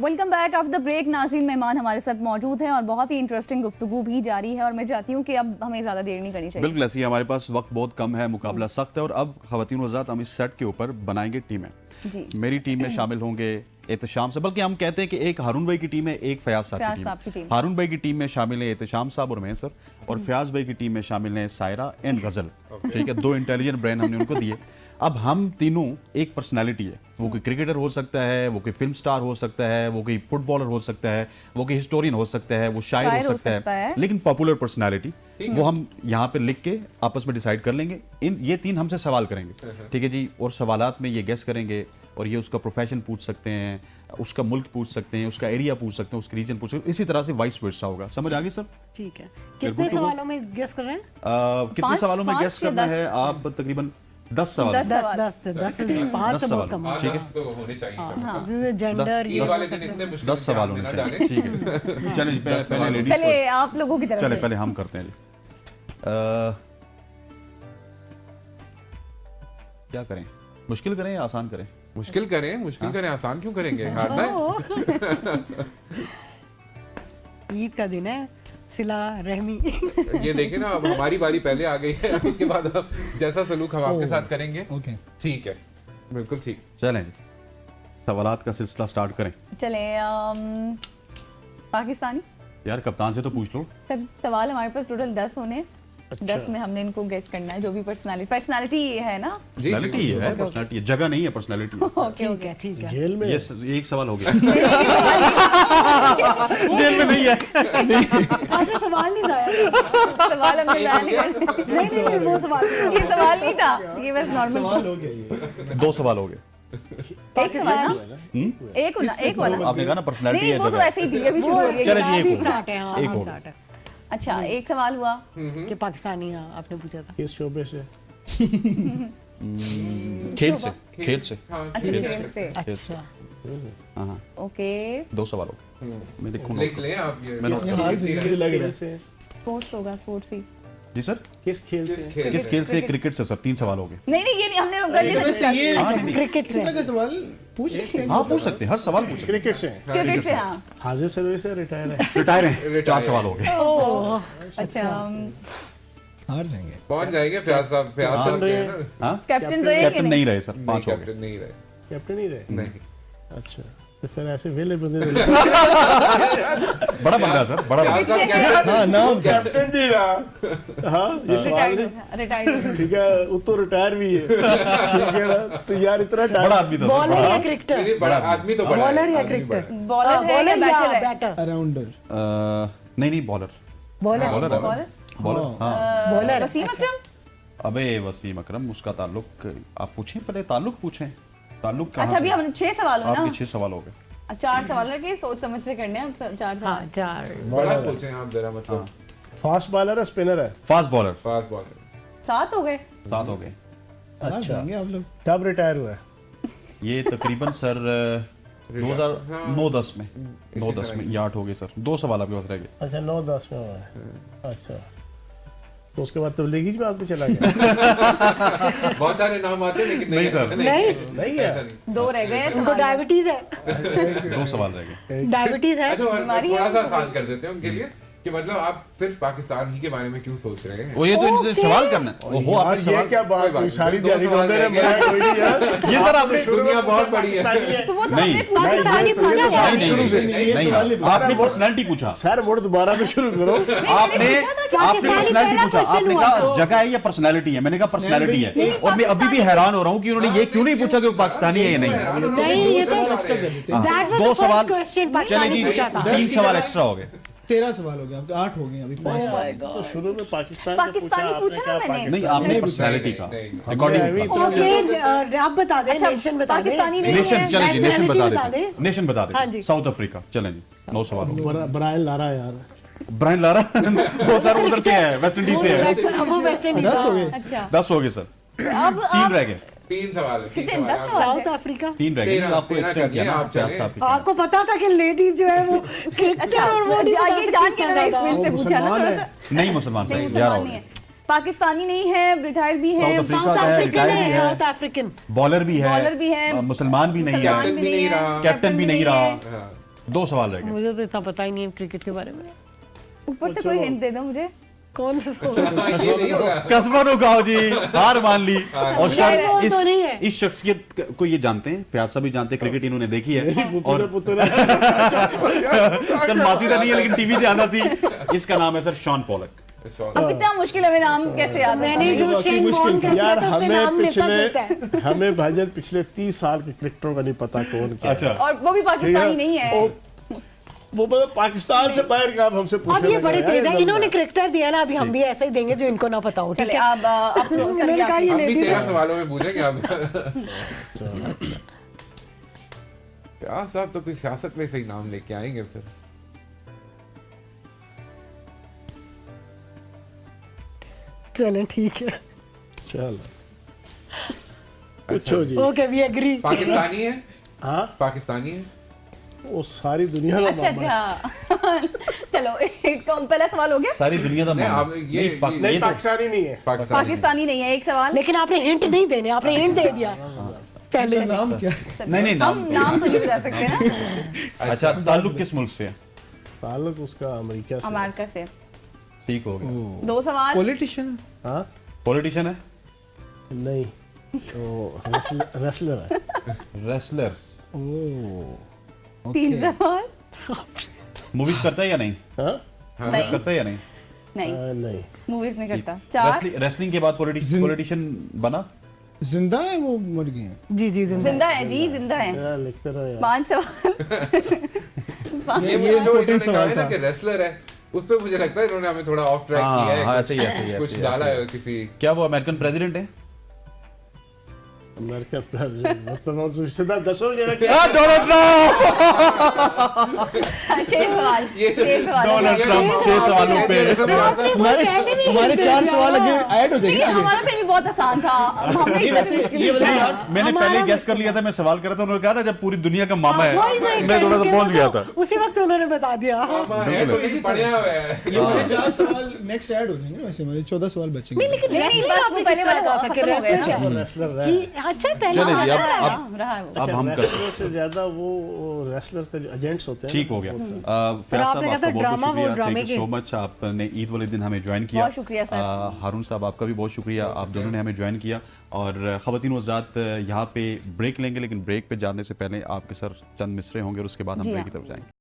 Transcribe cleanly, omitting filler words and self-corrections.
Welcome back after the break. नाज़रीन, मेहमान हमारे साथ मौजूद हैं और बहुत ही इंटरेस्टिंग गुफ्तगू भी जारी है और मैं चाहती हूँ कि अब हमें ज़्यादा देर नहीं करनी चाहिए। बिल्कुल ऐसी हमारे पास वक्त बहुत कम है, मुकाबला सख्त है और अब ख़वातीन हज़रात हम इस सेट के ऊपर बनाएंगे टीमें। जी, मेरी टीम में शामिल होंगे एहतशाम से, बल्कि हम कहते हैं कि एक हारून भाई की टीम है, एक फयाज साहब की टीम। हारून भाई की टीम में शामिल है एहतशाम साहब और मैं सर, और फयाज भाई की टीम में शामिल हैं सायरा एंड गजल। ठीक है, दो इंटेलिजेंट ब्रेन हमने उनको दिए। अब हम तीनों एक पर्सनालिटी है, वो कोई क्रिकेटर हो सकता है, वो कोई फिल्म स्टार हो सकता है, वो कोई फुटबॉलर हो सकता है, वो कोई हिस्टोरियन हो सकता है, वो शायर हो सकता है, लेकिन पॉपुलर पर्सनालिटी वो हम यहाँ पे लिख के आपस में डिसाइड कर लेंगे। ये तीन हमसे सवाल करेंगे, ठीक है जी, और सवालात में ये गेस करेंगे और ये उसका प्रोफेशन पूछ सकते हैं, उसका मुल्क पूछ सकते हैं, उसका एरिया पूछ सकते हैं, उसका रीजन पूछ सकते हैं, इसी तरह से वाइस वर्सा होगा। समझ आ गई सर? ठीक है। कितने सवालों में गेस कर रहे हैं? कितने सवालों में गेस करना है? आप तकरीबन 10 सवाल। 10 5 तो बहुत कम है। ठीक है, तो होने चाहिए। जेंडर ये वाले दिन इतने मुश्किल 10 सवाल होने चाहिए। ठीक है, चलिए पहले लेडीज पहले आप लोगों की तरफ चले से। पहले हम करते हैं जी। क्या करें, मुश्किल करें या आसान करें? मुश्किल करें, आसान क्यों करेंगे? हारना है। ईद का दिन है, सिला रहमी। ये देखें ना, अब हमारी बारी पहले आ गई है, उसके बाद अब जैसा सलूक हम आपके साथ करेंगे। ओके, ठीक है, बिल्कुल ठीक। चलें जी, सवालात का सिलसिला स्टार्ट करें। चले पाकिस्तानी। यार कप्तान से तो पूछ लो। सब सवाल हमारे पास टोटल 10 होने। 10 में हमने इनको गेस करना है, जो भी पर्सनालिटी है ना। पर्सनालिटी है, पर्सनालिटी है, जगह नहीं है, पर्सनालिटी है। ठीक है। जेल में ये एक सवाल हो गया। जेल में नहीं है। आपने सवाल नहीं लाया। सवाल हमने लाया नहीं। नहीं वो सवाल ये सवाल नहीं था, ये बस नॉर्मल सवाल हो गया ये। 2 सवाल हो गए। एक सवाल ना, एक वाला आपने कहा ना पर्सनालिटी नहीं, है, वो तो जगह। ऐसे ही थी, अभी शुरू हो रही है। चले जी, एक हो स्टार्ट है। गया। एक हो स्टार्ट है अच्छा, एक सवाल हुआ कि पाकिस्तानी आपने पूछा था। किस शोबे से? खेल से, खेल से। अच्छा, खेल से। अच्छा, हाँ, ओके, 2 सवाल हो गए। मैं लिखूंगा। लिख लें आप ये। मैंने किस हाल से मुझे लग रहा है? स्पोर्ट्स होगा, स्पोर्ट्स ही। जी सर, किस खेल से? किस खेल से? क्रिकेट से सर। 3 सवाल हो गए। नहीं नहीं, ये नहीं, हमने गली में वैसे ये क्रिकेट इस से। तरह का सवाल पूछ सकते हैं? हाँ पूछ सकते हैं, हर सवाल पूछ सकते क्रिकेट से क्रिकेट से। हाँ, हाजिर सर्विस है, रिटायर है? हैं। रिटायर हैं। 4 सवाल हो गए। अच्छा, हार जाएंगे। पहुंच जाएंगे फयाज साहब के हैं ना। हाँ, कैप्टन रहे कैप्टन कि नहीं रहे सर। 5 हो गए। कैप्टन नहीं रहे। कैप्टन ही रहे? नहीं। अच्छा, तो फिर ऐसे वेले बंदे बड़ा बंदा है सर, बड़ा बंदा। फयाज साहब क्या- हाँ नाम कैप्टन नहीं रहा। हाँ ये सवाल है। रिटायर्ड। ठीक है, वो तो रिटायर भी है। ठीक है ना, तो यार इतना बड़ा आदमी था सर। बॉलर या क्रिकेटर? नहीं, बड़ा आदमी तो बड़ा है। बॉलर या आदमी क्रिकेटर? बड़ा है। बॉलर है या बैटर है? बैटर? अराउंडर। नहीं, बॉलर। बॉलर बॉलर है। बॉलर। बॉलर, हाँ। बॉलर। वसीम अकरम। अबे वसीम अकरम, उसका ताल्लुक आप पूछें, पहले ताल्लुक पूछें। ताल्लुक कहाँ अच्छा, अभी से? हमने 6 सवाल हो ना। आपके 6 सवाल हो गए। 4 सवाल रखे, सोच समझ से करने हैं। 4 हाँ सवाल। 4। बड़ा सोचें आप जरा, मतलब फास्ट बॉलर है, स्पिनर है? Fast bowler. Fast bowler. 7 हो गए। 7 हो गए। अच्छा, आप लोग कब रिटायर हुआ है? ये तकरीबन सर 2009-10 में, 9-10 में, ये 8 हो गए सर। 2 सवाल आपके पास रह गए। अच्छा, 9-10 में हुआ है। अच्छा, तो उसके बाद तबलीगी में आदमी चला गया? बहुत सारे नाम आते हैं, लेकिन नहीं सर। नहीं नहीं है। ऐसा नहीं। 2 रह गए। उनको डायबिटीज है। 2 सवाल रह गए। डायबिटीज है। अच्छा, और बीमारी थोड़ा है सा उनको। आसान कर देते हैं उनके लिए कि मतलब आप सिर्फ पाकिस्तान ही के बारे में क्यों सोच रहे हैं? वो ये तो इनसे सवाल करना है। ओहो, यार आपने ये सवाल क्या बात कोई बात हुई? सारी नहीं, 2 दिहाड़ी सवाल रोते रहे, रह गए। मैं कोई नहीं यार। ये सर आपने शुरू में दुनिया बहुत पूछा बड़ी है। पाकिस्तानी है। तो वो तो नहीं। हमने पूछा। पाकिस्तानी पूछा नहीं, था। नहीं, शुरू से नहीं, ये नहीं, सवाल आपने पर्सनालिटी पूछा। सर मोड़ दोबारा से शुरू करो। आपने पर्सनालिटी पहला पूछा। question आपने हुआ कहा जगह है या पर्सनालिटी है? मैंने कहा पर्सनालिटी है। और मैं अभी भी हैरान हो रहा हूँ कि उन्होंने ये क्यों नहीं पूछा कि वो पाकिस्तानी है या नहीं। नहीं, ये तो एक्स्ट्रा कर देते हैं। that was 2 the सवाल। first question चले पाकिस्तानी जी, पूछा था। 3 सवाल एक्स्ट्रा हो गए। 13 सवाल हो गए, आपके 8 हो गए, अभी 5 सवाल। तो शुरू में पाकिस्तानी पूछा ना मैंने। नहीं, आपने पर्सनालिटी का रिकॉर्डिंग ओके, आप बता दें, अच्छा, नेशन बता दें। पाकिस्तानी नहीं नेशन। है। चले जी, नेशन बता Nationality देते। नेशन बता हाँ देते। जी। South Africa. चलें जी, 9 सवाल हो गए। ब्रायन लारा यार। ब्रायन लारा वो सर उधर से है, वेस्ट इंडीज से है। वो वैसे नहीं 10 हो गए। अच्छा, 10 हो गए सर। अब 3 रह गए। 3 सवाल है। कितने? 3 10 सवाल। South Africa. 3 रह गए। 13 आपको एक्सटेंड किया ना, आप चले। 50 साहब। आपको पता था कि लेडीज जो है वो क्रिकेटर और वो नहीं बता ये जान सकती के मैंने इस फील्ड से पूछा ना मुसलमान थोड़ा है। सा। नहीं मुसलमान नहीं, सही, 11 हो मुसलमान नहीं गए। है। पाकिस्तानी नहीं है, रिटायर भी है, साउथ साउथ अफ्रीका है, अफ्रीकन रिटायर भी है, है, साउथ अफ्रीकन। बॉलर भी है, बॉलर भी है, मुसलमान भी नहीं मुसलमान है, भी नहीं है, कैप्टन भी नहीं रहा। हाँ। 2 सवाल रह गए। मुझे तो इतना पता ही नहीं है क्रिकेट के बारे में। ऊपर से कोई हिंट दे दो मुझे। कौन ये नहीं होगा। कस्बा नुकाओ जी हार मान ली। और सर नहीं, वो तो नहीं है। इस शख्सियत को ये जानते हैं, फयाज साहब भी जानते हैं, क्रिकेट इन्होंने देखी है। और पुत्र सर मासीदा नहीं है लेकिन टीवी पे आना सी। इसका नाम है सर शॉन पॉलक। अब इतना मुश्किल है, मेरा नाम कैसे याद है? मैंने जो शेन वॉर्न का यार किया था उससे नाम लेता चलता है। हमें भाईजान पिछले 30 साल के क्रिकेटरों का नहीं पता कौन क्या अच्छा। और वो भी पाकिस्तानी नहीं है। वो मतलब पाकिस्तान से बाहर का आप हमसे पूछ अब ये बड़े तेज है, इन्होंने क्रिकेटर दिया ना, अभी हम भी ऐसे ही देंगे जो इनको ना पता हो। ठीक चलिए है, अब आप सर मैंने कहा ये हम ले भी ली। 13 सवालों में पूछेंगे आप। क्या साहब तो कोई सियासत में सही नाम लेके आएंगे फिर। चलो ठीक है, चलो पूछो जी। Okay we agree. पाकिस्तानी है? हाँ पाकिस्तानी है? वो सारी दुनिया का अच्छा मामला है। अच्छा चलो पहला सवाल हो गया। सारी दुनिया का नहीं, मामला। अब ये- नहीं, पा- नहीं ये तो- पाकिस्तानी नहीं है। पाकिस्तानी नहीं है। एक सवाल। लेकिन आपने हिंट नहीं देने, आपने हिंट दे दिया पहले। इनका नाम क्या? नहीं हम नाम नाम तो नहीं बता सकते ना। अच्छा ताल्लुक किस मुल्क से है? ताल्लुक उसका अमेरिका से। अमेरिका से। ठीक हो गया। 2 सवाल। पॉलिटिशियन? हाँ पॉलिटिशियन है? नहीं, तो रेसलर है। रेसलर। ओह 3 सवाल। मूवीज करता है या नहीं? हाँ नहीं करता है या नहीं? नहीं नहीं, मूवीज नहीं करता। 4 रेसलिंग के बाद पॉलिटिशियन बना? जिंदा है वो मर गए हैं? जी जी जिंदा। जिंदा है जी, जिंदा है। यार लिखते रहो यार। 5 सवाल। ये मुझे जो इन्होंने कहा है ना कि रेसलर है, उस पे मुझे लगता है इन्होंने हमें थोड़ा ऑफ ट्रैक हाँ, किया है। हाँ, कुछ- ऐसे ही, ऐसे ही, कुछ ऐसे ही, डाला ऐसे है किसी। क्या वो अमेरिकन प्रेसिडेंट है? अमेरिकन प्रेसिडेंट मतलब सीधा 10 हो गया। Donald Trump. 6 सवाल। ये जो 6 सवाल। डोनाल्ड ट्रम्प 6 सवालों पे। हमारे 4 सवाल आगे ऐड हो जाएंगे नहीं, आगे। हमारा फिर भी बहुत आसान था। हमने नहीं, वैसे ये वाले 4 मैंने पहले गेस कर लिया था, मैं सवाल कर रहा था, उन्होंने कहा ना जब पूरी दुनिया का मामा है, वही मैं थोड़ा सा पहुंच गया था। उसी वक्त उन्होंने बता दिया। है तो इसी बढ़िया है। ये वाले 4 सवाल नेक्स्ट ऐड हो जाएंगे ना। वैसे हमारे 14 सवाल बचेंगे। लेकिन नहीं, wrestling बस आपने वो पहले किस तरह वाला कहा था कि खत्म हो गया wrestler ना। है? रेसलर है। अच्छा पहले चले जी, वाला अब रहा है वो। अब हम करते रेसलर से ज्यादा वो रेसलर के जो एजेंट्स होते हैं। ठीक हो गया। फयाज आपने साहब कहा था आपका बहुत ड्रामा, वो शुक्रिया, ड्रामे थैंक यू के। So much. आपने ईद वाले दिन हमें ज्वाइन किया। बहुत शुक्रिया सर। हारून साहब आपका भी बहुत शुक्रिया, आप दोनों ने हमें ज्वाइन किया। और ख़वातीन व ज़ात यहाँ पे ब्रेक लेंगे, लेकिन ब्रेक पे जाने से पहले आपके सर चंद मिसरे होंगे और उसके बाद हम जी ब्रेक की हाँ। तरफ जाएंगे।